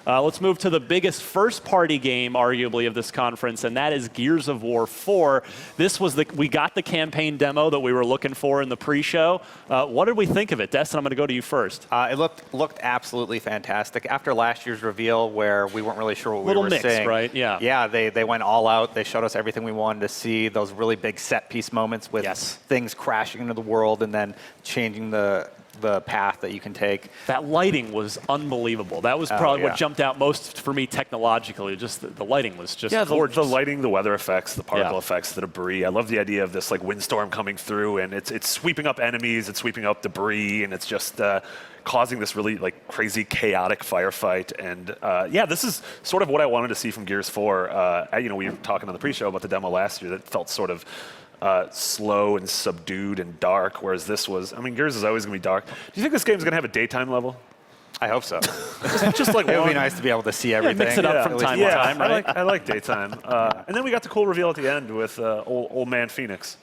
Let's move to the biggest first-party game, arguably, of this conference, and that is Gears of War 4. We got the campaign demo that we were looking for in the pre-show. What did we think of it? Destin, I'm going to go to you first. It looked absolutely fantastic. After last year's reveal, where we weren't really sure what we were mixed, seeing. Right? Yeah. Yeah, they went all out. They showed us everything we wanted to see. Those really big set-piece moments with things crashing into the world and then changing the path that you can take. That lighting was unbelievable. That was probably what jumped out most for me technologically. Just the lighting was just gorgeous. The lighting, the weather effects, the particle effects, the debris. I love the idea of this like windstorm coming through, and it's sweeping up enemies, it's sweeping up debris, and it's just causing this really like crazy chaotic firefight. And this is sort of what I wanted to see from Gears 4. We were talking on the pre-show about the demo last year that felt sort of slow and subdued and dark, whereas this was, Gears is always going to be dark. Do you think this game's going to have a daytime level? I hope so. just like it would be nice to be able to see everything. Mix it up from time to time, right? I like daytime. And then we got the cool reveal at the end with old man Phoenix.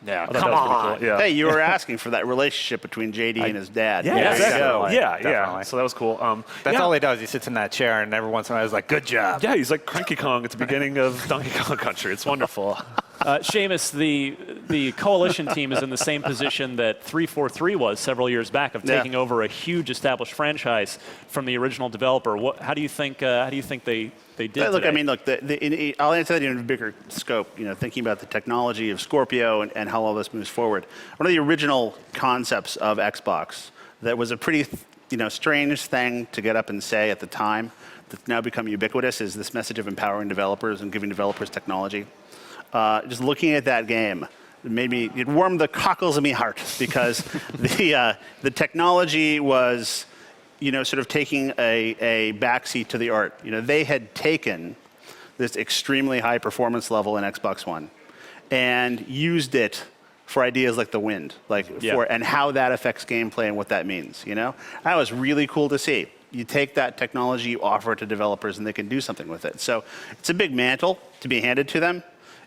Yeah, come on. Cool. Yeah. Hey, you were asking for that relationship between JD and his dad. Yeah, exactly. Yeah. Definitely. So that was cool. That's all he does. He sits in that chair, and every once in a while he's like, good job. Yeah, he's like Cranky Kong at the beginning of Donkey Kong Country. It's wonderful. Seamus, the Coalition team is in the same position that 343 was several years back of taking over a huge established franchise from the original developer. How do you think they did Look, today? I'll answer that in a bigger scope, thinking about the technology of Scorpio and how all this moves forward. One of the original concepts of Xbox that was a pretty strange thing to get up and say at the time that's now become ubiquitous is this message of empowering developers and giving developers technology. Just looking at that game, it warmed the cockles of my heart because the technology was sort of taking a backseat to the art. They had taken this extremely high performance level in Xbox One and used it for ideas like the wind, and how that affects gameplay and what that means. That was really cool to see. You take that technology, you offer it to developers, and they can do something with it. So it's a big mantle to be handed to them.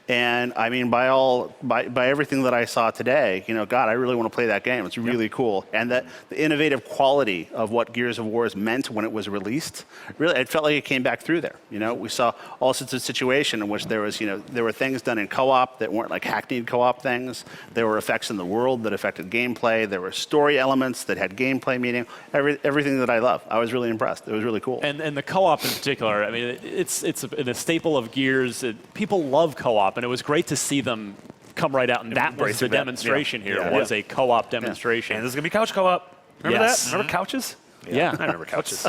And by everything that I saw today, God, I really want to play that game. It's really cool. And the innovative quality of what Gears of War meant when it was released, really, it felt like it came back through there. We saw all sorts of situations in which there were things done in co-op that weren't like hackneyed co-op things. There were effects in the world that affected gameplay. There were story elements that had gameplay meaning. Everything that I love. I was really impressed. It was really cool. And the co-op in particular, it's a staple of Gears. People love co-op. And it was great to see them come right out. And that was the demonstration here, was a co-op demonstration. And this is going to be couch co-op. Remember that? Remember couches? Yeah. I remember couches.